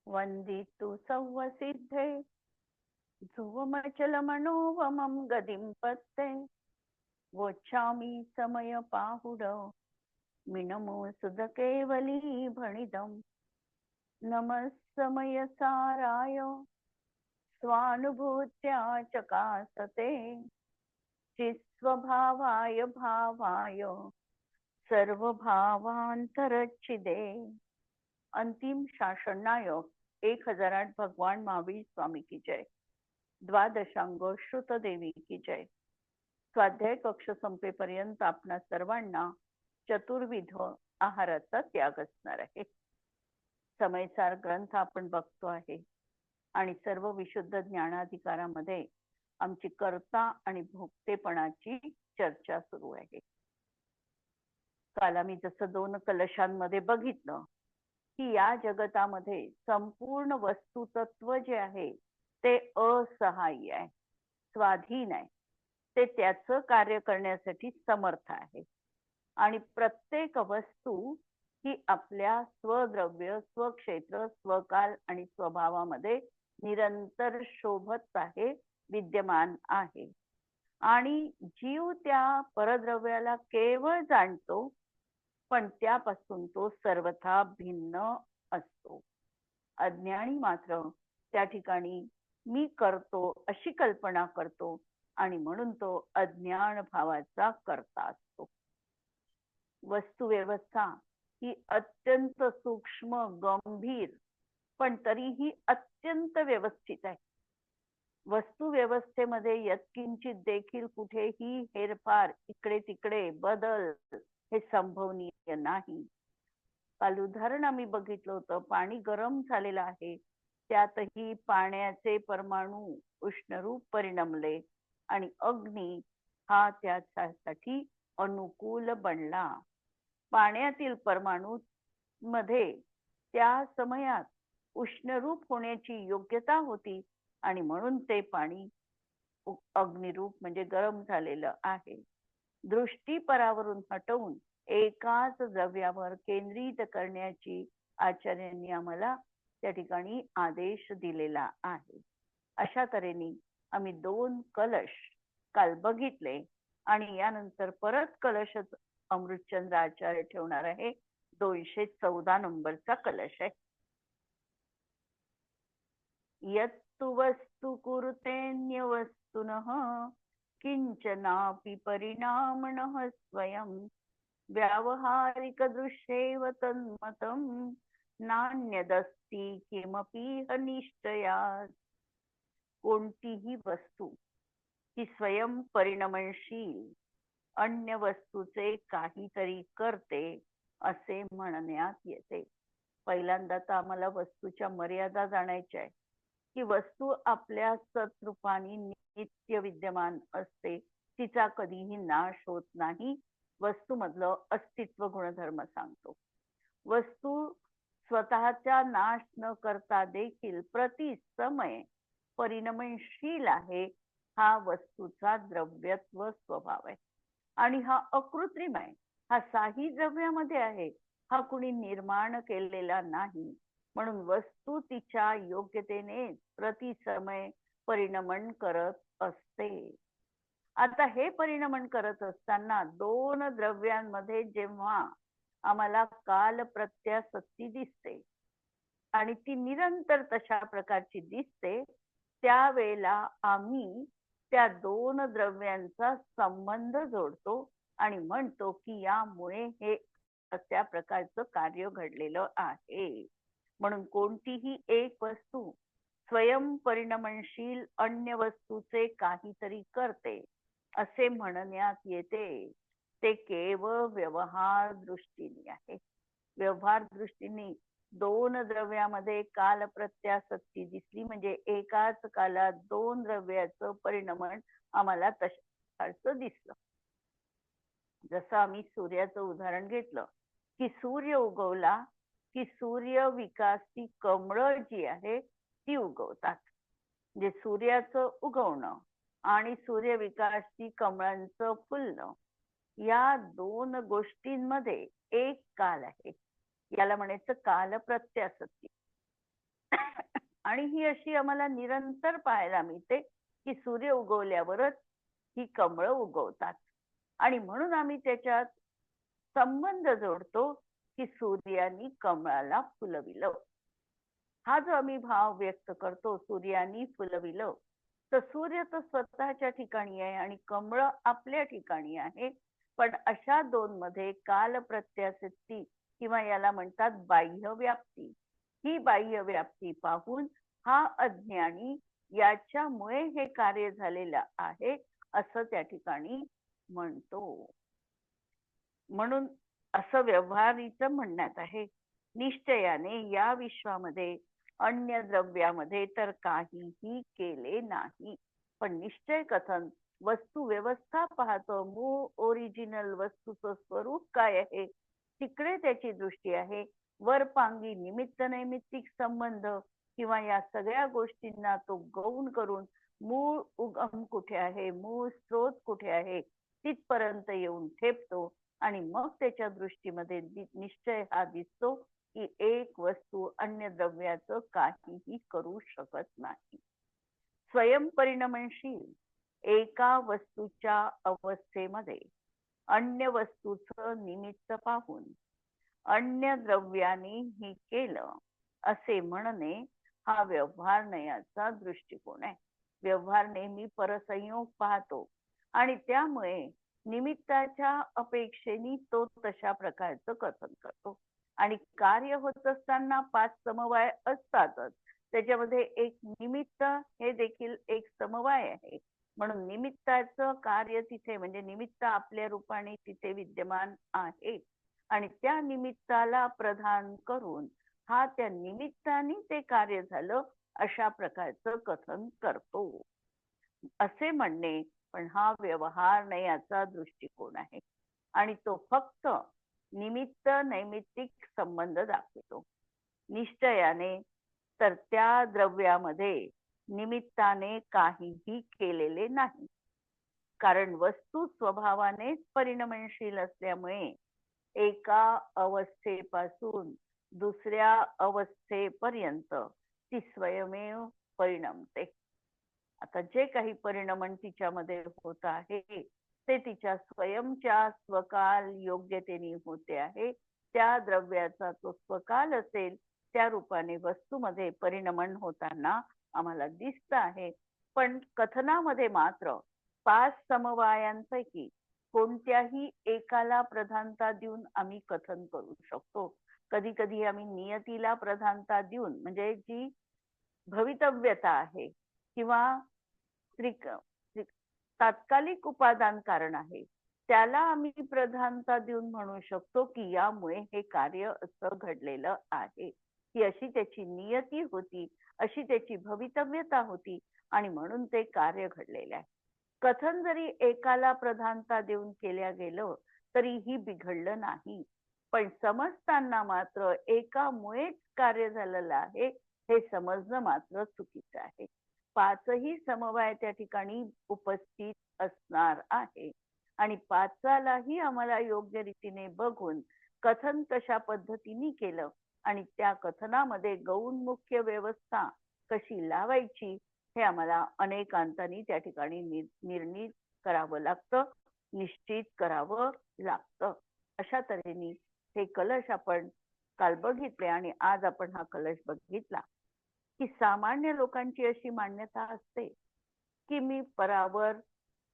वन्दितु सौवसिद्धे ध्रुवमचलमनोवमं गतिं पत्ते वोच्छामि समयपाहुड मिनमो सुधकेवली भणिदम् नमः समयसाराय स्वानुभूत्या चकासते चित्स्वभावाय भावाय सर्वभावांतरच्छिदे। अंतिम शासन नायक 1008 भगवान महावीर स्वामी की जय। द्वादशांग श्रुत देवी की जय। स्वाध्याय कक्ष संपेपर्यंत आपणा सर्वांना चतुर्विध आहाराचा त्याग असणार आहे। समयसार ग्रंथ आपण बघतो आहे आणि सर्व विशुद्ध ज्ञानाधिकारामध्ये आमची कर्ता आणि भोक्तेपणाची चर्चा सुरू आहे। काल आम्ही जसं 2 कलशांमध्ये बघितलं की या जगतामध्ये संपूर्ण वस्तुतत्व जे आहे ते असहाय्य आहे, स्वाधीन आहे, ते त्याचं कार्य करण्यासाठी समर्थ आहे आणि प्रत्येक वस्तू ही आपल्या स्वद्रव्य, स्वक्षेत्र, स्वकाल आणि स्वभावामध्ये निरंतर शोभत आहे, विद्यमान आहे आणि जीव त्या परद्रव्याला केवळ जाणतो, पण त्यापासून तो सर्वथा भिन्न असतो। अज्ञानी मात्र त्या ठिकाणी मी करतो अशी कल्पना करतो आणि म्हणून तो अज्ञान भावाचा करता असतो। वस्तुव्यवस्था ही अत्यंत सूक्ष्म, गंभीर पण तरीही अत्यंत व्यवस्थित आहे। वस्तुव्यवस्थेमध्ये यत्किंचित देखील कुठेही हेरफार, इकडे तिकडे बदल हे संभवनीय नाही। काल उदाहरण आम्ही बघितलं होतं, पाणी गरम झालेलं आहे, त्यातही पाण्याचे परमाणू उष्णरूप परिणमले आणि अग्नी हा त्यासाठी अनुकूल बनला। पाण्यातील परमाणू मध्ये त्या समयात उष्णरूप होण्याची योग्यता होती आणि म्हणून ते पाणी अग्निरूप म्हणजे गरम झालेलं आहे। दृष्टी परावरून हटवून एकाच द्रव्यावर केंद्रित करण्याची आचार्यांनी आम्हाला त्या ठिकाणी आदेश दिलेला आहे। अशा तऱ्हेने आम्ही 2 कलश काल बघितले आणि यानंतर परत कलशच अमृतचंद्र आचार्य ठेवणार आहे। 214 नंबरचा कलश आहे। यत्तु वस्तु कुरुतेऽन्य वस्तुनः किंचनापि परिणामणः स्वयं व्यावहारिक दृश्येव तन्मतं नान्यदस्ति किमपीह निश्चयात्। कोणतीही वस्तू ही स्वयं परिणमनशील अन्य वस्तूचे काहीतरी करते असे म्हणण्यात येते। पहिल्यांदा तर आम्हाला वस्तूच्या मर्यादा जाणायच्या आहे की वस्तू आपल्या सत्रूपाने नित्य विद्यमान असते, तिचा कधीही नाश होत नाही। वस्तूमधलं अस्तित्व गुणधर्म सांगतो। वस्तू स्वतःचा नाश न करता देखील प्रति समय परिणमनशील आहे, हा वस्तूचा द्रव्यत्व स्वभाव आहे आणि हा अकृत्रिम आहे, हा साही द्रव्यामध्ये आहे, हा कुणी निर्माण केलेला नाही। म्हणून वस्तू तिच्या योग्यतेने प्रति समय परिणमन करत असते। आता हे परिणमन करत असताना 2 द्रव्यांमध्ये जेव्हा आम्हाला काल प्रत्यासत्ती दिसते आणि ती निरंतर तशा प्रकारची दिसते, त्यावेळेला आम्ही त्या 2 द्रव्यांचा संबंध जोडतो आणि म्हणतो की यामुळे हे त्या प्रकारचं कार्य घडलेलं आहे। म्हणून कोणतीही एक वस्तू स्वयं परिणमनशील अन्य वस्तूचे काहीतरी करते असे म्हणण्यात येते, ते केवळ व्यवहार दृष्टीने आहे। व्यवहार दृष्टीने 2 द्रव्यामध्ये काल प्रत्यासत्ती दिसली म्हणजे एकाच कालात 2 द्रव्याचं परिणमन आम्हाला तशाच दिसलं। जसं आम्ही सूर्याचं उदाहरण घेतलं की सूर्य उगवला की सूर्य विकासची कमळं जी आहे ती उगवतात। म्हणजे सूर्याचं उगवणं आणि सूर्य विकासची कमळांचं फुलणं, या 2 गोष्टींमध्ये एक काल आहे, याला म्हणायचं काल प्रत्यासत्ती। आणि ही अशी आम्हाला निरंतर पाहायला मिळते की सूर्य उगवल्यावरच ही कमळं उगवतात. आणि म्हणून आम्ही त्याच्यात संबंध जोडतो की सूर्यानी कमळाला फुलविलं. हा जो आम्ही भाव व्यक्त करतो, सूर्यानी फुलविलं, तर सूर्य तर स्वतःच्या ठिकाणी आहे आणि कमळ आपल्या ठिकाणी आहे. पण अशा दोन मध्ये काल प्रत्याशक्ती किंवा याला म्हणतात बाह्य व्याप्ती, ही बाह्य व्याप्ती पाहून हा अज्ञानी याच्यामुळे हे कार्य झालेलं आहे असं त्या ठिकाणी म्हणतो. म्हणून असं व्यवहारीचं म्हणण्यात आहे. निश्चयाने या विश्वामध्ये अन्य द्रव्यामध्ये तर काहीही केले नाही. पण निश्चय कथन वस्तू व्यवस्था पाहतो, मूळ ओरिजिनल वस्तूचं स्वरूप काय आहे तिकडे त्याची दृष्टी आहे. वरपांगी निमित्त नैमित्तिक संबंध किंवा या सगळ्या गोष्टींना तो गौण करून मूळ उगम कुठे आहे, मूळ स्रोत कुठे आहे तिथपर्यंत येऊन ठेपतो. आणि मग त्याच्या दृष्टीमध्ये निश्चय हा दिसतो की एक वस्तू अन्य द्रव्याचं काहीही करू शकत नाही. स्वयंपरिणमनशील एका वस्तूच्या अवस्थेमध्ये अन्य वस्तूचं निमित्त पाहून अन्य द्रव्याने ही केलं असे म्हणणे हा व्यवहार नयाचा दृष्टिकोन आहे. व्यवहार नेहमी परसंयोग पाहतो आणि त्यामुळे निमित्ताच्या अपेक्षेने तो तशा प्रकारचं कथन करतो. आणि कार्य होत असताना 5 समवाय असतातच, त्याच्यामध्ये एक निमित्त हे देखील एक समवाय आहे. म्हणून निमित्ताचं कार्य तिथे म्हणजे निमित्त आपल्या रूपाने तिथे विद्यमान आहे आणि त्या निमित्ताला प्रधान करून हा त्या निमित्ताने ते कार्य झालं अशा प्रकारचं कथन करतो असे म्हणणे. पण हा व्यवहार नयाचा दृष्टिकोन आहे आणि तो फक्त निमित्त नैमित्तिक संबंध दाखवतो. निश्चयाने तर त्या द्रव्यामध्ये निमित्ताने काहीही केलेले नाही. कारण वस्तू स्वभावानेच परिणमनशील असल्यामुळे एका अवस्थेपासून दुसऱ्या अवस्थेपर्यंत ती स्वयमेव परिणमते. आता जे काही परिणमन तिच्यामध्ये होत आहे ते तिच्या स्वयंच्या स्वकाल योग्यतेने होते आहे. त्या द्रव्याचा तो स्वकाल असेल त्या रूपाने वस्तूमध्ये परिणमन होताना आम्हाला दिसत आहे. पण कथनामध्ये मात्र 5 समवायांपैकी कोणत्याही एकाला प्रधानता देऊन आम्ही कथन करू शकतो. कधी कधी आम्ही नियतीला प्रधानता देऊन म्हणजे जी भवितव्यता आहे किंवा तात्कालिक उपादान कारण आहे त्याला आम्ही प्रधानता देऊन म्हणू शकतो की यामुळे हे कार्य असं घडलेलं आहे, ही अशी त्याची नियती होती, अशी त्याची भवितव्यता होती आणि म्हणून ते कार्य घडलेले आहे. कथन जरी एकाला प्रधानता देऊन केल्या गेलं तरीही बिघडलं नाही. पण समजताना मात्र एकामुळेच कार्य झालेलं आहे हे समजणं मात्र चुकीचं आहे. 5ही समवाय त्या ठिकाणी उपस्थित असणार आहे आणि 5लाही आम्हाला योग्य रीतीने बघून कथन कशा पद्धतीने केलं आणि त्या कथनामध्ये गौण मुख्य व्यवस्था कशी लावायची हे आम्हाला अनेकांतांनी त्या ठिकाणी निर्णय करावं लागतं, निश्चित करावं लागतं. अशा तऱ्हेने हे कलश आपण काल बघितले आणि आज आपण हा कलश बघितला की सामान्य लोकांची अशी मान्यता असते की मी परावर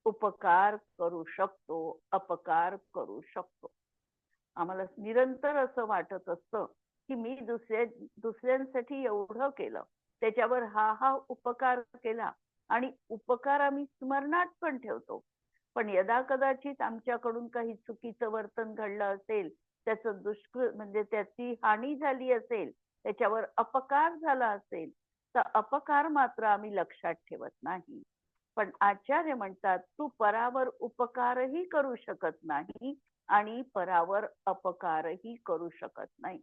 उपकार करू शकतो, अपकार करू शकतो. आम्हाला निरंतर असं वाटत असतं की मी दुसऱ्यांसाठी एवढं केलं, त्याच्यावर हा उपकार केला आणि उपकार आम्ही स्मरणात पण ठेवतो. पण यदा कदाचित आमच्याकडून काही चुकीचं वर्तन घडलं असेल, त्याचं म्हणजे त्याची हानी झाली असेल, त्याच्यावर अपकार झाला असेल तर अपकार मात्र आम्ही लक्षात ठेवत नाही. पण आचार्य म्हणतात तू परावर उपकारही करू शकत नाही आणि परावर अपकारही करू शकत नाही.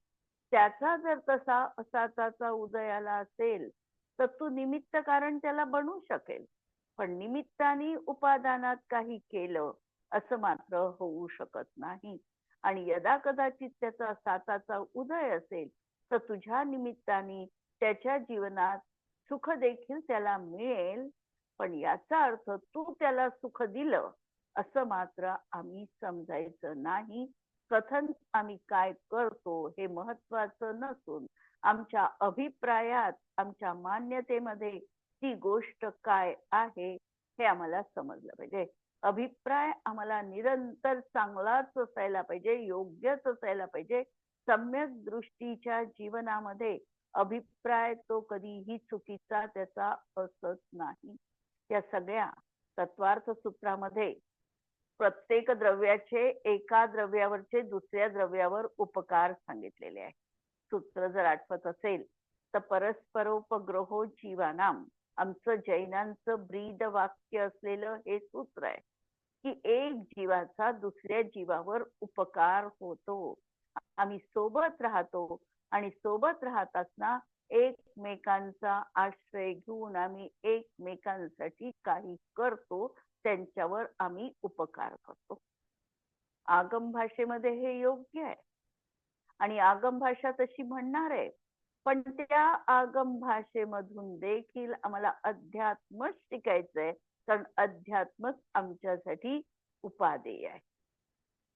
त्याचा जर तसा असाचा उदयाला असेल तर तू निमित्त कारण त्याला बनू शकेल. पण निमित्ताने उपादानात काही केलं असं मात्र होऊ शकत नाही. आणि यदा कदाचित त्याचा साताचा उदय असेल तर तुझ्या निमित्ताने त्याच्या जीवनात सुख देखील त्याला मिळेल, पण याचा अर्थ तू त्याला सुख दिलं असं मात्र आम्ही समजायचं नाही. कथन आम्ही काय करतो हे महत्वाचं नसून आमच्या अभिप्रायात, आमच्या मान्यतेमध्ये ती गोष्ट काय आहे हे आम्हाला समजलं पाहिजे. अभिप्राय आम्हाला निरंतर चांगलाच असायला पाहिजे, योग्यच असायला पाहिजे. सम्यक दृष्टीच्या जीवनामध्ये अभिप्राय तो कधीही चुकीचा त्याचा असत नाही. या सगळ्या तत्वार्थ सूत्रामध्ये प्रत्येक द्रव्याचे एका द्रव्यावरचे दुसऱ्या द्रव्यावर उपकार सांगितलेले आहे. सूत्र जर आठवत असेल तर परस्परोपग्रहो जीवानाम, आमचं जैनांचं ब्रीद वाक्य असलेलं हे सूत्र आहे की एक जीवाचा दुसऱ्या जीवावर उपकार होतो. आम्ही सोबत राहतो आणि सोबत राहत असताना एकमेकांचा आश्रय घेऊन आम्ही एकमेकांसाठी काही करतो, त्यांच्यावर आम्ही उपकार करतो. आगम भाषेमध्ये हे योग्य आहे आणि आगम भाषा तशी म्हणणार आहे, पण त्या आगम भाषेमधून देखील आम्हाला अध्यात्म शिकायचंय, कारण अध्यात्मच आमच्यासाठी उपादेय आहे.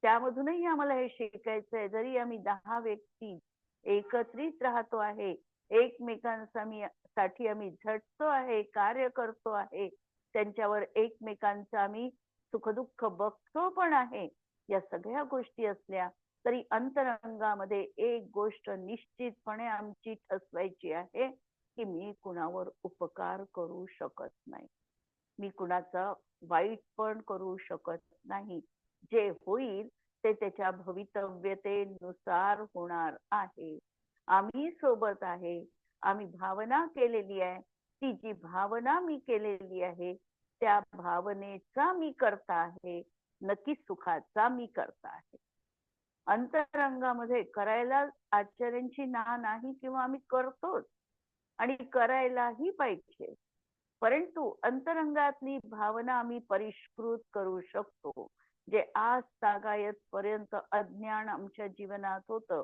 त्यामधूनही आम्हाला हे शिकायचंय, जरी आम्ही 10 व्यक्ती एकत्रित राहतो आहे, एकमेकांसाठी आम्ही झटतो आहे, कार्य करतो आहे, त्यांच्यावर एकमेकांचं आम्ही सुखदुःख बघतो पण आहे, या सगळ्या गोष्टी असल्या तरी अंतरंगामध्ये एक गोष्ट निश्चितपणे आमची ठसवायची आहे की मी कुणावर उपकार करू शकत नाही, मी कुणाचा वाईट पण करू शकत नाही. जे होईल ते त्याच्या भवितव्यतेनुसार होणार आहे. आम्ही सोबत आहे, आम्ही भावना केलेली आहे, ती जी भावना मी केलेली आहे त्या भावनेचा मी करता आहे, नक्की सुखाचा मी करता आहे. अंतरंगामध्ये करायला आचार्यांची ना नाही, किंवा आम्ही करतोच आणि करायलाही पाहिजे, परंतु अंतरंगातली भावना आम्ही परिष्कृत करू शकतो. जे आज तागायत पर्यंत अज्ञान आमच्या जीवनात होतं,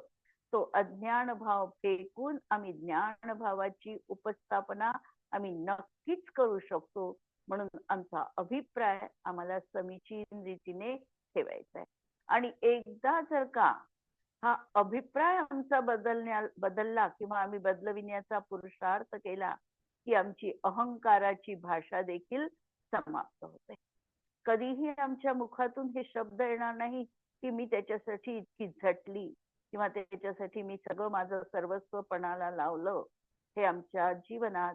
तो अज्ञान भाव फेकून आम्ही ज्ञान भावाची उपस्थापना आम्ही नक्कीच करू शकतो. म्हणून आमचा अभिप्राय आम्हाला समीचीन रीतीने ठेवायचा आहे. आणि एकदा जर का हा अभिप्राय आमचा बदलला किंवा आम्ही बदलविण्याचा पुरुषार्थ केला की आमची अहंकाराची भाषा देखील समाप्त होते. कधीही आमच्या मुखातून हे शब्द येणार नाही की मी त्याच्यासाठी इतकी झटली किंवा त्याच्यासाठी मी सगळं माझं सर्वस्व पणाला लावलं. हे आमच्या जीवनात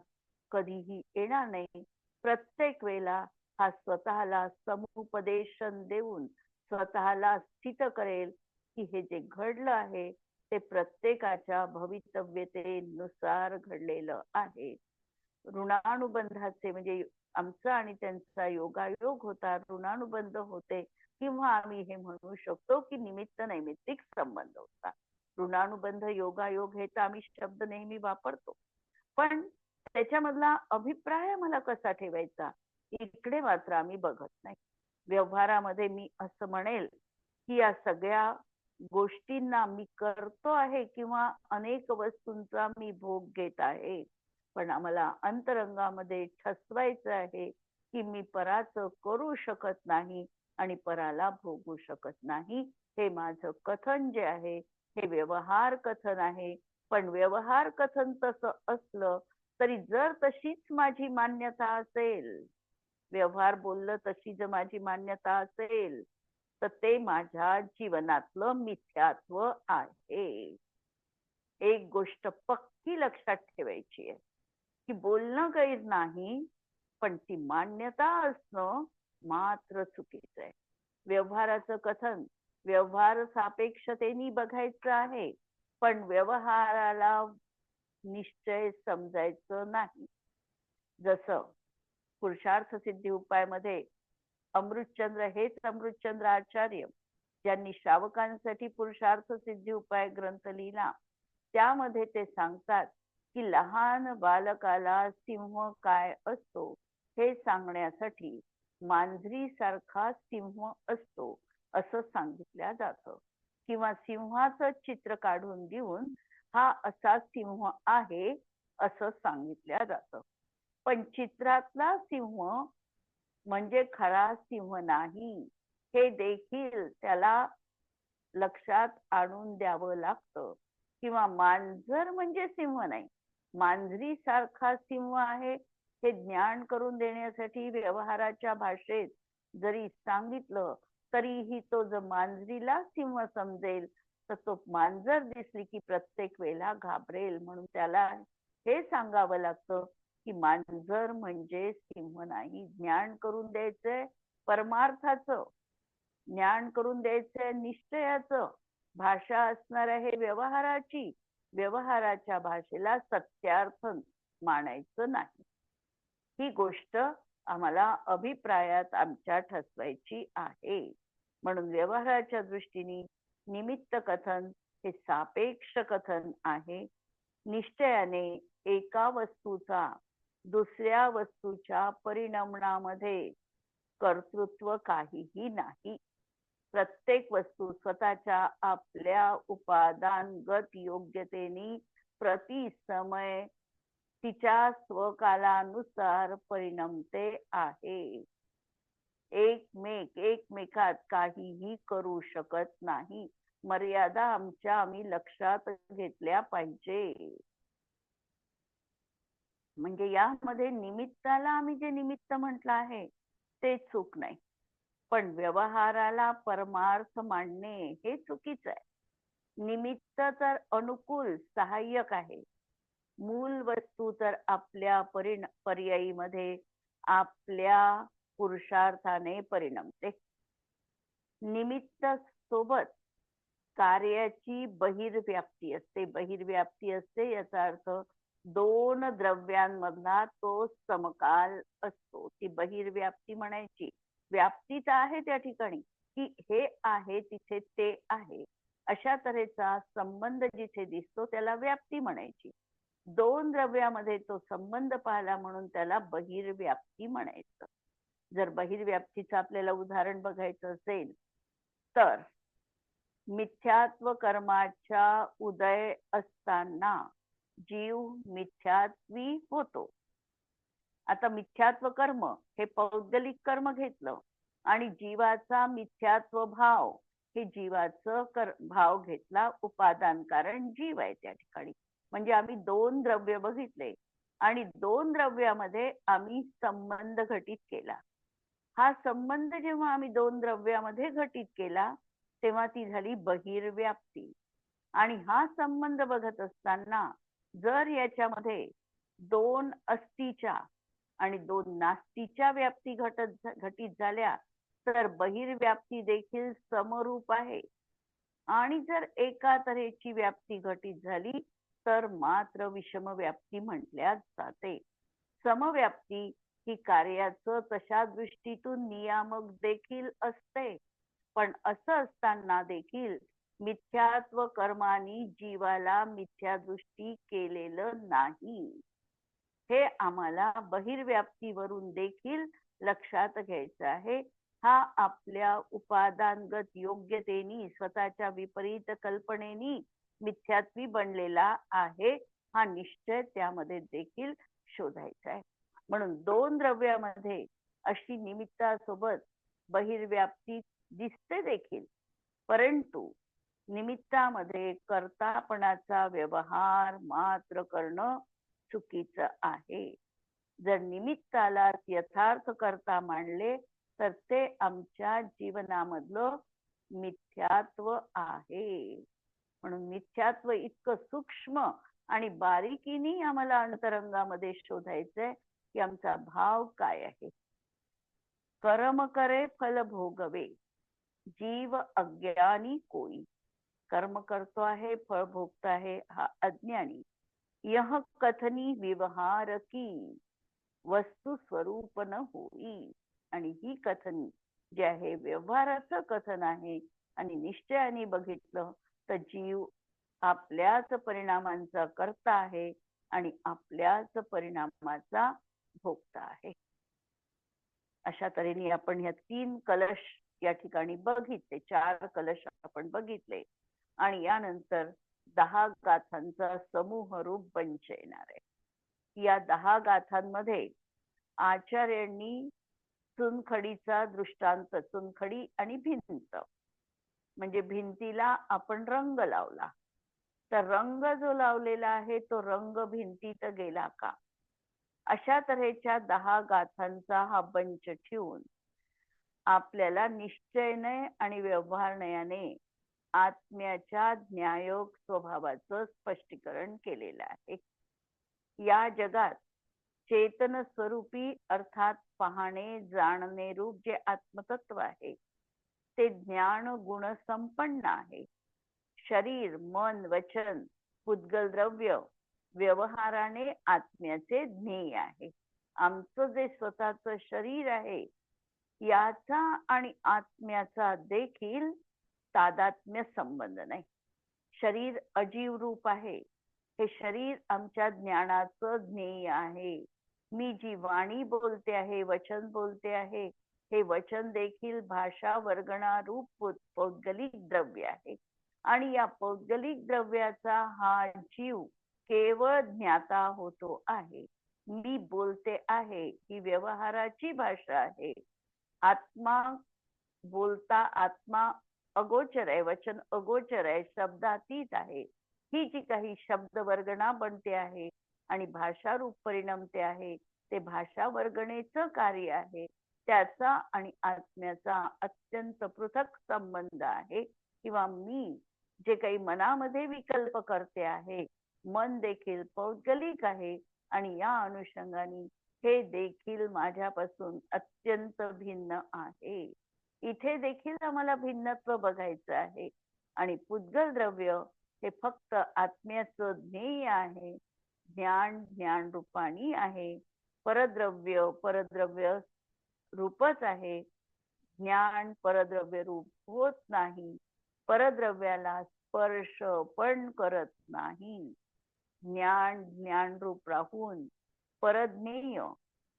कधीही येणार नाही. प्रत्येक वेळेला हा स्वतःला समुपदेशन देऊन स्वतःला स्थित करेल की हे जे घडलं आहे ते प्रत्येकाच्या भवितव्यतेनुसार घडलेलं आहे. ऋणानुबंधाचे म्हणजे आमचा आणि त्यांचा योगायोग होता, ऋणानुबंध होते, किंवा आम्ही हे म्हणू शकतो की निमित्त नैमित्तिक संबंध होता. ऋणानुबंध योगायोग हे तर आम्ही शब्द नेहमी वापरतो, पण त्याच्यामधला अभिप्राय मला कसा ठेवायचा इकडे मात्र आम्ही बघत नाही. व्यवहारामध्ये मी असं म्हणेल की या सगळ्या गोष्टींना मी करतो आहे किंवा अनेक वस्तूंचा मी भोग घेत आहे, पण आम्हाला अंतरंगामध्ये ठसवायचं आहे की मी पराचं करू शकत नाही आणि पराला भोगू शकत नाही. हे माझं कथन जे आहे हे व्यवहार कथन आहे. पण व्यवहार कथन तसं असलं तरी जर तशीच माझी मान्यता असेल, व्यवहार बोललं तशी जर माझी मान्यता असेल तर ते माझ्या जीवनातलं मिथ्यात्व आहे. एक गोष्ट पक्की लक्षात ठेवायची आहे की बोलणं गैर नाही, पण ती मान्यता असणं मात्र चुकीचं आहे. व्यवहाराचं कथन व्यवहार सापेक्षतेने बघायचं आहे, पण व्यवहाराला निश्चय समजायचं नाही. जसं पुरुषार्थ सिद्धी उपाय मध्ये अमृतचंद्र हेच अमृतचंद्र आचार्य ज्यांनी श्रावकांसाठी पुरुषार्थ सिद्धी उपाय ग्रंथ लिहिला, त्यामध्ये ते सांगतात की लहान बालकाला सिंह काय असतो हे सांगण्यासाठी मांजरी सारखा सिंह असतो असं सांगितलं जातं, किंवा सिंहाचं चित्र काढून देऊन हा असा सिंह आहे असं सांगितलं जातं. पण चित्रातला सिंह म्हणजे खरा सिंह नाही, हे देखील त्याला लक्षात आणून द्यावं लागतं. किंवा मांजर म्हणजे सिंह नाही, मांजरी सारखा सिंह आहे हे ज्ञान करून देण्यासाठी व्यवहाराच्या भाषेत जरी सांगितलं, तरीही तो जर मांजरीला सिंह समजेल तर तो मांजर दिसली की प्रत्येक वेळेला घाबरेल. म्हणून त्याला हे सांगावं लागतं की मांजर म्हणजे सिंह नाही. ज्ञान करून द्यायचंय परमार्थाचं, ज्ञान करून द्यायचंय निश्चयाचं, भाषा असणार आहे व्यवहाराची, व्यवहाराच्या भाषेला सत्यार्थ मानायचं नाही. ही गोष्ट आम्हाला अभिप्रायात आमच्या ठसवायची आहे. म्हणून व्यवहाराच्या दृष्टीने निमित्त कथन हे सापेक्ष कथन आहे. निश्चयाने एका वस्तूचा दुसऱ्या वस्तूच्या परिणमनामध्ये कर्तृत्व काहीही नाही. प्रत्येक वस्तू स्वतःच्या आपल्या उपादानगत योग्यतेने प्रति समय तिच्या स्वकालानुसार परिणमते आहे. एकमेकात काहीही करू शकत नाही. मर्यादा आम्ही लक्षात घेतल्या पाहिजे. म्हणजे यामध्ये निमित्ताला आम्ही जे निमित्त म्हटलं आहे ते चूक नाही, पण व्यवहाराला परमार्थ मांडणे हे चुकीचं आहे. निमित्त तर अनुकूल सहाय्यक आहे, मूल वस्तू तर आपल्या पर्यायीमध्ये आपल्या पुरुषार्थाने परिणमते. निमित्त सोबत कार्याची बहिर्व्याप्ती असते. बहिर्व्याप्ती असते याचा अर्थ दोन द्रव्यांमधला तो समकाल असतो. ती बहिर्व्याप्ती म्हणायची. व्याप्तीच आहे त्या ठिकाणी की हे आहे तिथे ते आहे, अशा तऱ्हेचा संबंध जिथे दिसतो त्याला व्याप्ती म्हणायची. दोन द्रव्यामध्ये तो संबंध पाहिला म्हणून त्याला बहिर्व्याप्ती म्हणायचं. जर बहिर्व्याप्तीचं आपल्याला उदाहरण बघायचं असेल तर मिथ्यात्व कर्माच्या उदय असताना जीव मिथ्यात्वी होतो. आता मिथ्यात्व कर्म हे पौद्गलिक कर्म घेतलं आणि जीवाचा मिथ्यात्व भाव हे जीवाचं भाव घेतला उपादान, कारण जीव आहे त्या ठिकाणी. म्हणजे आम्ही दोन द्रव्य बघितले आणि दोन द्रव्यामध्ये आम्ही संबंध घटित केला. हा संबंध जेव्हा आम्ही दोन द्रव्यामध्ये घटित केला तेव्हा ती झाली बहिर्व्याप्ती. आणि हा संबंध बघत असताना जर याच्यामध्ये दोन अस्तीच्या आणि दोन नास्तीच्या व्याप्ती घटित झाल्या तर बहिर्व्याप्ती देखील समरूप आहे. आणि जर एका तऱ्हेची व्याप्ती घटित झाली तर मात्र विषम व्याप्ती म्हटल्या जाते. समव्याप्ती ही कार्याचं तशा दृष्टीतून नियामक देखील असते, पण असं असताना देखील मिथ्यात्व कर्मानी जीवाला मिथ्यादृष्टी केलेलं नाही. हे आम्हाला बहिर्व्याप्तीवरून देखील लक्षात घ्यायचं आहे. हा आपल्या उपादानगत योग्यतेनी स्वतःच्या विपरीत कल्पनेनी मिथ्यात्वी बनलेला आहे. हा निश्चय त्यामध्ये देखील शोधायचा आहे. म्हणून दोन द्रव्यामध्ये अशी निमित्तासोबत बहिर्व्याप्ती दिसते देखील, परंतु निमित्तामध्ये कर्तापणाचा व्यवहार मात्र करणं चुकीचं आहे. जर निमित्ताला यथार्थ करता मानले तर ते आमच्या जीवनामधलं मिथ्यात्व आहे. म्हणून मिथ्यात्व इतकं सूक्ष्म आणि बारीकीने आम्हाला अंतरंगामध्ये शोधायचंय की आमचा भाव काय आहे. कर्म करे फल भोगवे, जीव अज्ञानी कोई. कर्म करतो आहे, फळ भोगतो आहे हा अज्ञानी. यह कथनी व्यवहार की वस्तू स्वरूप न होई. आणि ही कथनी जे आहे व्यवहाराचं कथन आहे. आणि निश्चयाने बघितलं तर जीव आपल्याच परिणामांचा करता आहे आणि आपल्याच परिणामाचा भोगता आहे. अशा तऱ्हेने आपण ह्या 3 कलश या ठिकाणी बघितले, 4 कलश आपण बघितले आणि यानंतर 10 गाथांचा समूह रूप पंच येणार आहे. या 10 गाथांमध्ये आचार्यांनी चुनखडीचा दृष्टांत, चुनखडी आणि भिंत, म्हणजे भिंतीला आपण रंग लावला, तर रंग जो लावलेला आहे तो रंग भिंतीत गेला का, अशा तऱ्हेच्या 10 गाथांचा हा बंच ठेवून आपल्याला निश्चयने आणि व्यवहारण्याने आत्म्याच्या ज्ञायोग स्वभावाचं स्पष्टीकरण केलेलं आहे. या जगात चेतन स्वरूपी अर्थात पाहणे जाणणे रूप जे आत्मतत्व आहे ते ज्ञान गुण संपन्न आहे. शरीर मन वचन पुद्गल द्रव्य व्यवहाराने आत्म्याचे ज्ञेय आहे. आमचं जे स्वतःच शरीर आहे याचा आणि आत्म्याचा देखील तादात्म्य संबंध नाही. शरीर अजीव रूप आहे. हे शरीर आमच्या ज्ञानाचं ज्ञेय आहे. मी जी वाणी बोलते आहे, वचन बोलते आहे, हे वचन देखील भाषा वर्गणा रूप पौद्गलिक द्रव्य आहे. आणि या पौद्गलिक द्रव्याचा हा जीव केवळ ज्ञाता होतो आहे. मी बोलते आहे ही व्यवहाराची भाषा आहे. आत्मा बोलता, आत्मा अगोचर आहे, वचन अगोचर आहे, शब्दातीत आहे. ही जी काही शब्द वर्गणा बनते आहे आणि भाषा रूप परिणमते आहे ते भाषा वर्गणेचं कार्य आहे. त्याचा आणि आत्म्याचा अत्यंत पृथक संबंध आहे. किंवा मी जे काही मनामध्ये विकल्प करते आहे, मन देखील पौद्गलिक आहे आणि या अनुषंगाने हे देखील माझ्यापासून अत्यंत भिन्न आहे. इथे देखील आम्हाला भिन्नत्व बघायचं आहे. आणि पुद्गल द्रव्य हे फक्त आत्म्याचं ज्ञेय आहे. ज्ञान ज्ञान रूपाणी आहे. परद्रव्य रूपच आहे. ज्ञान परद्रव्य रूप होत नाही. परद्रव्याला स्पर्श पण करत नाही. ज्ञान ज्ञान रूप राहून परज्ञेय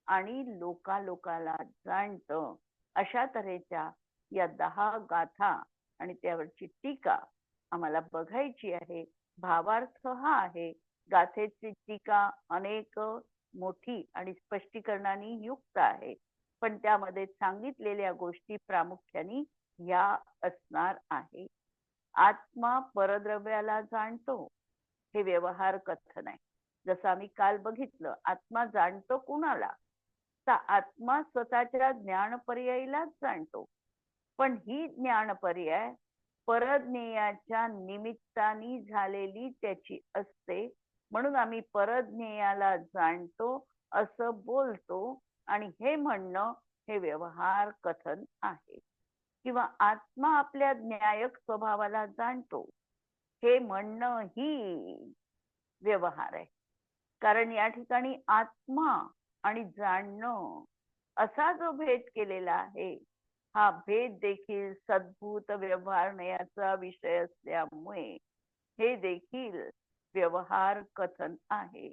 आणि लोकाला जाणतं. अशा तऱ्हेच्या या 10 गाथा आणि त्यावरची टीका आम्हाला बघायची आहे. भावार्थ हा आहे. गाथेची टीका अनेक मोठी आणि स्पष्टीकरणाने युक्त आहे, पण त्यामध्ये सांगितलेल्या गोष्टी प्रामुख्याने या असणार आहे. आत्मा परद्रव्याला जाणतो हे व्यवहार कथन आहे. जसं आम्ही काल बघितलं, आत्मा जाणतो कुणाला, तर आत्मा स्वतःच्या ज्ञान पर्यायीलाच जाणतो. पण ही ज्ञान पर्याय परज्ञेयाच्या निमित्ताने झालेली त्याची असते. म्हणून आम्ही परज्ञेयाला जाणतो असं बोलतो आणि हे म्हणणं हे व्यवहार कथन आहे. किंवा आत्मा आपल्या ज्ञायक स्वभावाला जाणतो हे म्हणणं ही व्यवहार आहे. कारण या ठिकाणी आत्मा आणि जाणणं असा जो भेद केलेला आहे, हा भेद देखील सद्भूत व्यवहारण्याचा विषय असल्यामुळे हे देखील व्यवहार कथन आहे.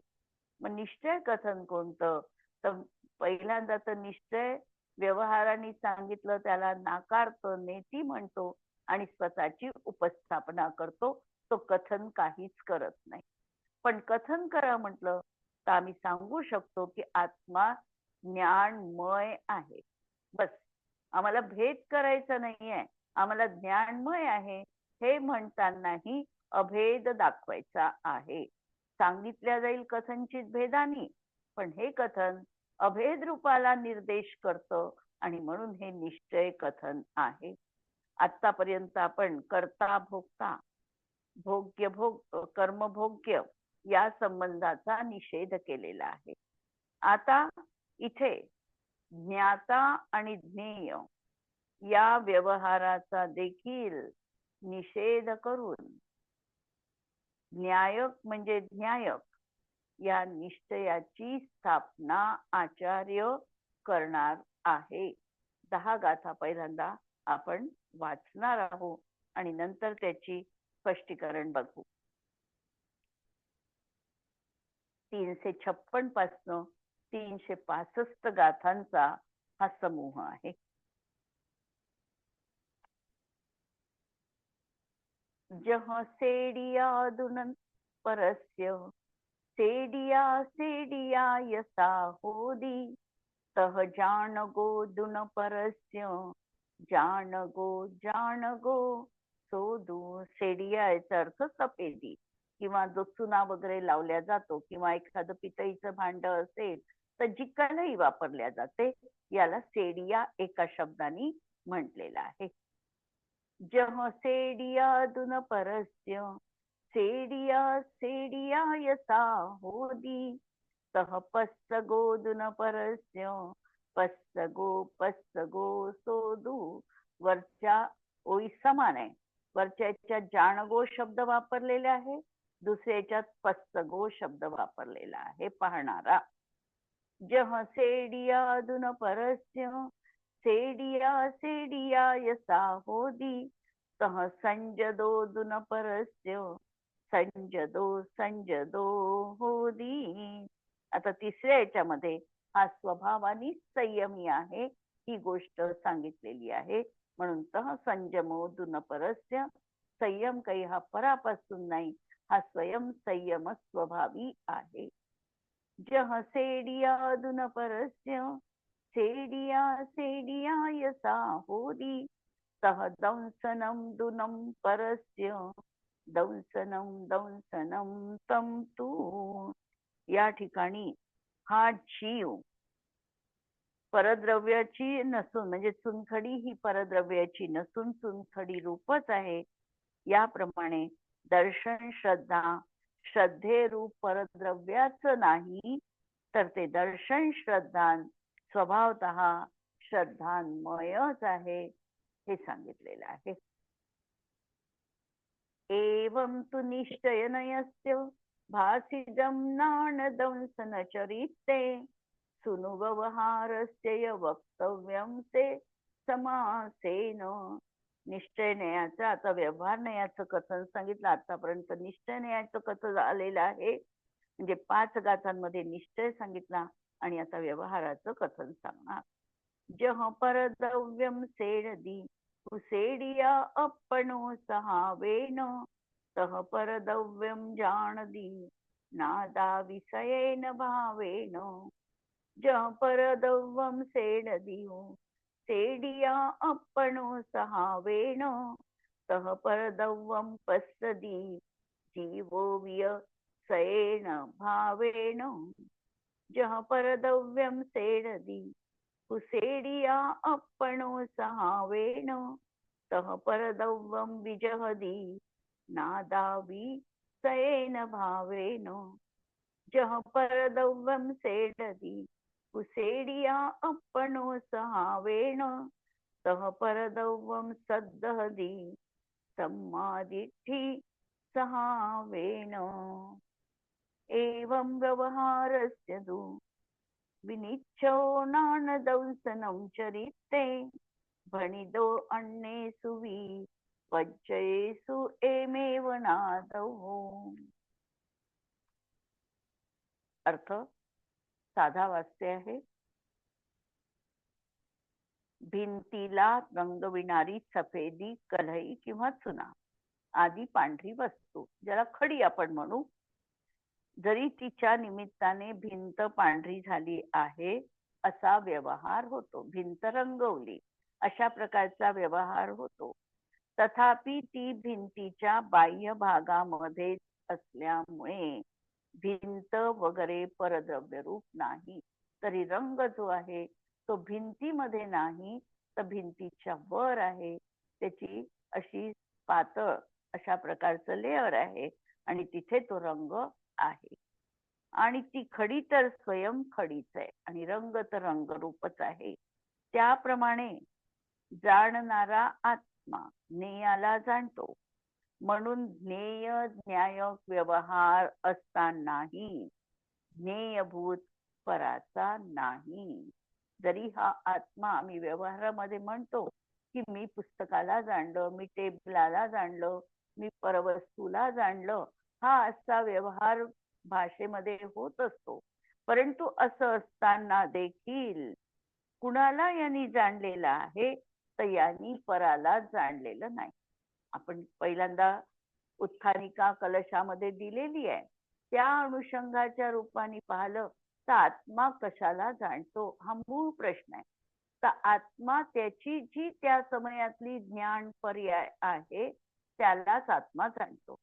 मग निश्चय कथन कोणतं? तर पहिल्यांदा तर निश्चय व्यवहाराने सांगितलं त्याला नाकारतो, नेती म्हणतो आणि स्वतःची उपस्थापना करतो. तो कथन काहीच करत नाही. पण कथन करा म्हटलं तर आम्ही सांगू शकतो की आत्मा ज्ञानमय आहे. बस, आम्हाला भेद करायचा नाहीये. आम्हाला ज्ञानमय आहे हे म्हणतानाही अभेद दाखवायचा आहे. सांगितल्या जाईल कथनचित भेदानी, पण हे कथन अभेद रूपाला निर्देश करतं आणि म्हणून हे निश्चय कथन आहे. आतापर्यंत आपण कर्ता भोक्ता भोग्य भोग कर्मभोग्य या संबंधाचा निषेध केलेला आहे. आता इथे ज्ञाता आणि ज्ञेय या व्यवहाराचा देखील निषेध करून न्यायक म्हणजे न्यायक या निश्चयाची स्थापना आचार्य करणार आहे. 10 गाथा पहिल्यांदा आपण वाचणार आहोत आणि नंतर त्याची स्पष्टीकरण बघू. 356 पासून 365 गाथांचा हा समूह आहे. जह सेडिया दुनन परस्य सेडिया सेडिया यसा होदी तह जान गो दुन परस्य जान गो सोदू. सेडिया याचा अर्थ सफेदी किंवा जो चुना वगैरे लावल्या जातो किंवा एखादं पितळीचं भांड असेल तर जी कलई वापरल्या जाते याला सेडिया एका शब्दाने म्हटलेलं आहे. जह सेडिया दुन परस्य सेडिया सेडिया यसा होदी तह पस्सगो दुन परस्य पस्सगो सोदू. वरच्या ओळी समान आहे. वरच्या याच्यात जानगो शब्द वापरलेले आहे, दुसऱ्या याच्यात पस्सगो शब्द वापरलेला आहे. पाहणारा. जह सेडिया दुन परस्य सेडिया सेडिया यसा होदी तह संजदो दुन परस्य संजदो होदी. आता तिसऱ्या याच्यामध्ये हा स्वभावाने संयमी आहे ही गोष्ट सांगितलेली आहे. म्हणून तह संयमो दुन परस्य. संयम काही हा परापासून नाही, हा स्वयं संयम स्वभावी आहे. जह सेडिया दुन परस्य सेडिया सेडिया यसा होदी तह दंसनम दुनम परस्य दंसनम तम तू. या ठिकाणी हा जीव परद्रव्याची नसून म्हणजे चुनखडी ही परद्रव्याची नसून चुनखडी रूपच आहे. याप्रमाणे दर्शन श्रद्धा श्रद्धे रूप परद्रव्याचं नाही तर ते दर्शन श्रद्धान स्वभावतः श्रद्धान्मयच आहे हे सांगितलेलं आहे. एवं तु निश्चयनयस्य भासिजं नाणदंसन चरिते सुनुव्यवहारस्य वक्तव्यं ते समासेन. निश्चय नयाचं आता व्यवहार नयाचं कथन सांगितलं. आतापर्यंत निश्चय नयाचं कथन झालेलं आहे. म्हणजे 5 गाथांमध्ये निश्चय सांगितला आणि आता व्यवहाराचं कथन सांगणार. जह परद्रव्यम सेडदी सेडिया अपनो सहावेन तह परद्रव्यम जानदी नादा विषयेन भावेन. जह परद्रव्यम सेडदी सेडिया अपनो सहावेन तह परद्रव्यम पස්සदी जीवो विषयेन भावेन. जह परद्रव्यम सेडदी कुसेडिया अपनो सहावेन तह परद्रव्यम विजहदी नादा विषयेन भावेन. जह परद्रव्यम सेडदी कुसेडिया अपनो सहावेन तह परद्रव्यम सद्दहदी सम्मादिठी सहावेन. एवं व्यवहारस्य दु विनिच्छो नानदंसनं चरिते भणिदो अन्नेषु विपज्येषु एमेव नादौ. अर्थ साधा वाचते आहे. भिंतीला रंगविणारी सफेदी कलई किंवा चुना आदी पांढरी वस्तू ज्याला खडी आपण म्हणू, जरी तिच्या निमित्ताने भिंत पांढरी झाली आहे असा व्यवहार होतो, भिंत रंगवली अशा प्रकारचा व्यवहार होतो, तथापि ती भिंतीच्या बाह्य भागामध्ये असल्यामुळे भिंत वगैरे परद्रव्य रूप नाही. तरी रंग जो आहे तो भिंतीमध्ये नाही तर भिंतीच्या वर आहे. त्याची अशी पातळ अशा प्रकारचं लेअर आहे आणि तिथे तो रंग आहे. आणि ती खडी तर स्वयं खडीच आहे आणि रंग तर रंगरूपच आहे. त्याप्रमाणे जाणणारा आत्मा ज्ञेयाला जाणतो. म्हणून ज्ञेय ज्ञायक व्यवहार असतानाही ज्ञेयभूत पराचा नाही. जरी हा आत्मा आम्ही व्यवहारामध्ये म्हणतो की मी पुस्तकाला जाणलं, मी टेबलाला जाणलं, मी परवस्तूला जाणलं, हा असा व्यवहार भाषेमध्ये होत असतो. परंतु असं असताना देखील कुणाला यांनी जाणलेलं आहे तर यांनी पराला जाणलेलं नाही. आपण पहिल्यांदा उत्थानिका कलशामध्ये दिलेली आहे त्या अनुषंगाच्या रूपाने पाहिलं तर आत्मा कशाला जाणतो हा मूळ प्रश्न आहे. तर आत्मा त्याची जी त्या समयातली ज्ञान पर्याय आहे त्यालाच आत्मा जाणतो.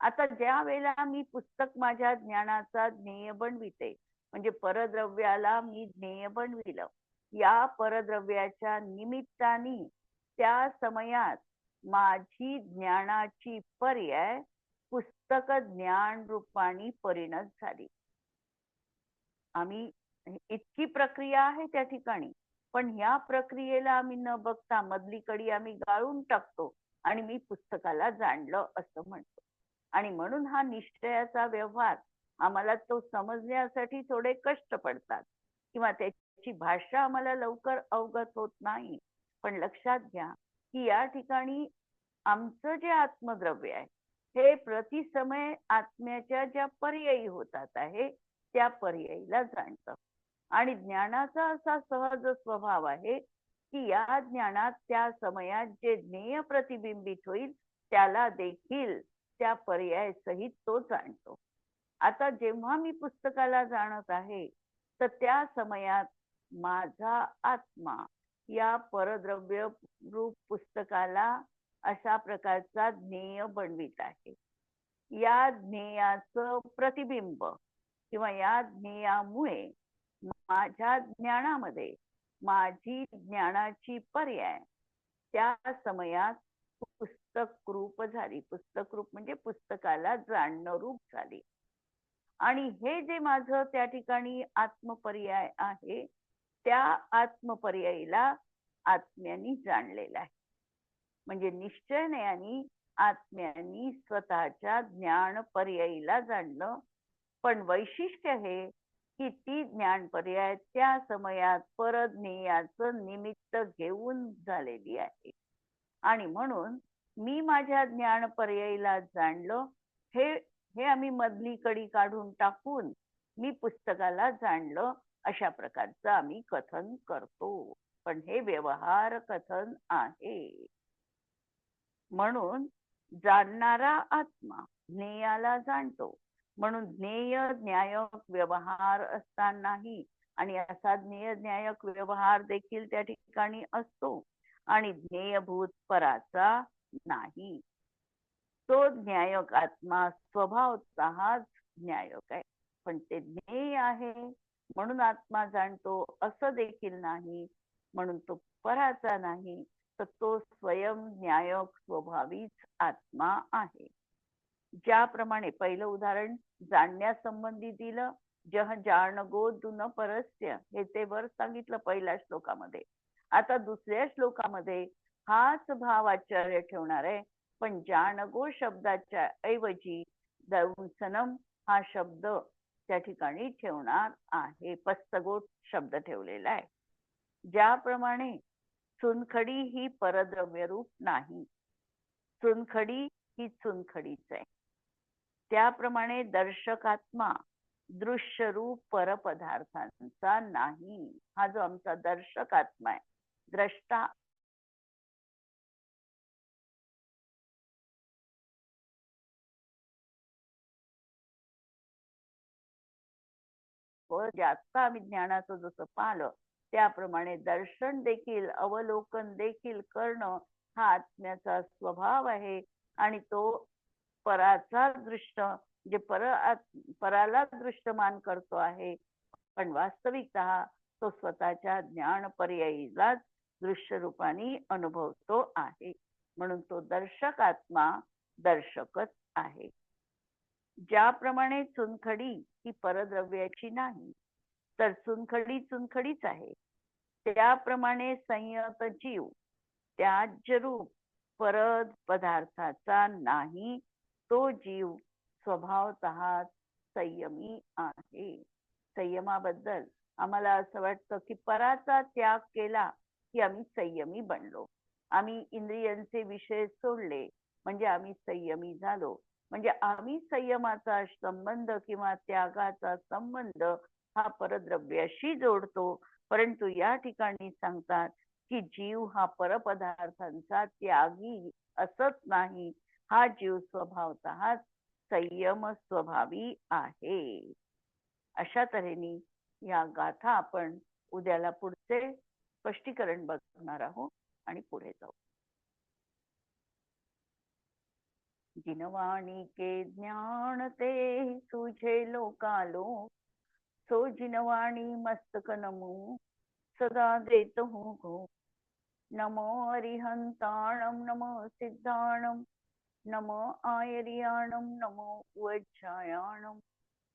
आता ज्या वेळेला मी पुस्तक माझ्या ज्ञानाचा ज्ञेय बनविते, म्हणजे परद्रव्याला मी ज्ञेय बनविलं, या परद्रव्याच्या निमित्ताने त्या समयात माझी ज्ञानाची पर्याय पुस्तक ज्ञान रूपाने परिणत झाली. आम्ही इतकी प्रक्रिया आहे त्या ठिकाणी, पण ह्या प्रक्रियेला आम्ही न बघता मधली कडी आम्ही गाळून टाकतो आणि मी पुस्तकाला जाणलं असं म्हणतो. आणि म्हणून हा निश्चयाचा व्यवहार आम्हाला तो समजण्यासाठी थोडे कष्ट पडतात किंवा त्याची भाषा आम्हाला लवकर अवगत होत नाही. पण लक्षात घ्या की या ठिकाणी आमचं जे आत्मद्रव्य आहे हे प्रतिसमय आत्म्याच्या ज्या पर्यायी होतात आहे त्या पर्यायीला जाणतं. आणि ज्ञानाचा असा सहज स्वभाव आहे की या ज्ञानात त्या समयात जे ज्ञेय प्रतिबिंबित होईल त्याला देखील त्या पर्याय सहित तो जाणतो. आता जेव्हा मी पुस्तकाला जाणत आहे तर त्या समयात माझा आत्मा या परद्रव्य रूप पुस्तकाला अशा प्रकारचा ज्ञेय बनवित आहे. या ज्ञेयाचं प्रतिबिंब किंवा या ज्ञेयामुळे माझ्या ज्ञानामध्ये माझी ज्ञानाची पर्याय त्या समयात पुस्तक रूप झाली. पुस्तक रूप म्हणजे पुस्तकाला जाणणं रूप झाली. आणि हे जे माझं त्या ठिकाणी आत्मपर्याय आहे त्या आत्मपर्यायीला आत्म्यानी जाणलेलं आहे. म्हणजे निश्चयाने आत्म्यानी स्वतःच्या ज्ञान पर्यायीला जाणलं. पण वैशिष्ट्य हे की ती ज्ञान पर्याय त्या समयात परज्ञेयाचं निमित्त घेऊन झालेली आहे. आणि म्हणून मी माझ्या ज्ञान पर्यायीला जाणलं हे हे आम्ही मधली कडी काढून टाकून मी पुस्तकाला जाणलं अशा प्रकारचं आम्ही कथन करतो. पण हे व्यवहार कथन आहे. म्हणून जाणणारा आत्मा ज्ञेयाला जाणतो. म्हणून ज्ञेय न्यायक व्यवहार असतानाही आणि असा ज्ञेय न्यायक व्यवहार देखील त्या ठिकाणी असतो आणि ज्ञेयभूत पराचा नाही. तो न्यायक आत्मा स्वभावतःच न्यायक आहे. पण ते ज्ञेय आहे म्हणून आत्मा जाणतो असं देखील नाही. म्हणून तो पराचा नाही, तर तो स्वयं न्यायक स्वभावीच आत्मा आहे. ज्याप्रमाणे पहिलं उदाहरण जाणण्यासंबंधी दिलं, जह जाणगो दुन परस्य, हे ते वर सांगितलं पहिल्या श्लोकामध्ये. आता दुसऱ्या श्लोकामध्ये हाच भाव आचार्य ठेवणार आहे, पण जाणगो शब्दाच्या ऐवजी दंसनम हा शब्द त्या ठिकाणी ठेवणार आहे. पस्तगोट शब्द ठेवलेला आहे. ज्याप्रमाणे चुनखडी ही परद्रव्य रूप नाही, चुनखडी ही चुनखडीच आहे. त्याप्रमाणे दर्शकात्मा दृश्य रूप परपदार्थांचा नाही. हा जो आमचा दर्शक आत्मा आहे, द्रष्टा व जास्त आम्ही ज्ञानाचं जसं पाहिलं त्याप्रमाणे दर्शन देखील अवलोकन देखील करणं हा आत्म्याचा स्वभाव आहे. आणि तो पराचा दृष्ट म्हणजे पराला दृष्टमान करतो आहे. पण वास्तविकतः तो स्वतःच्या ज्ञान पर्यायीलाच दृश्य रूपाने अनुभवतो आहे. म्हणून तो दर्शक आत्मा दर्शकच आहे. ज्याप्रमाणे चुनखडी ही परद्रव्याची नाही, तर चुनखडी चुनखडीच आहे, त्याप्रमाणे संयत जीव त्याज्य रूप परद पदार्थाचा नाही. तो जीव स्वभावतः संयमी आहे. संयमाबद्दल आम्हाला असं वाटतं की पराचा त्याग केला की आम्ही संयमी बनलो. आम्ही इंद्रियांचे विषय सोडले म्हणजे आम्ही संयमी झालो. म्हणजे आम्ही संयमाचा संबंध किंवा त्यागाचा संबंध हा परद्रव्याशी जोडतो. परंतु या ठिकाणी सांगतात की जीव हा परपदार्थांचा त्यागी असत नाही. हा जीव स्वभावतःच संयम स्वभावी आहे. अशा तऱ्हेने या गाथा आपण उद्याला पुढचे स्पष्टीकरण बघणार आहोत आणि पुढे जाऊ. जिनवाणी के ज्ञान ते तुझे लोकालो, सो जिनवाणी मस्तक नमो सदा देत हूँ गो. नमो अरिहंताणम नमो सिद्धाणम नमो आयरियाणम नमो वज्रायाणम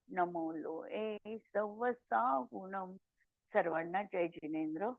नमो लोए सवसाहुणम. सर्वांना जय जिनेंद्र.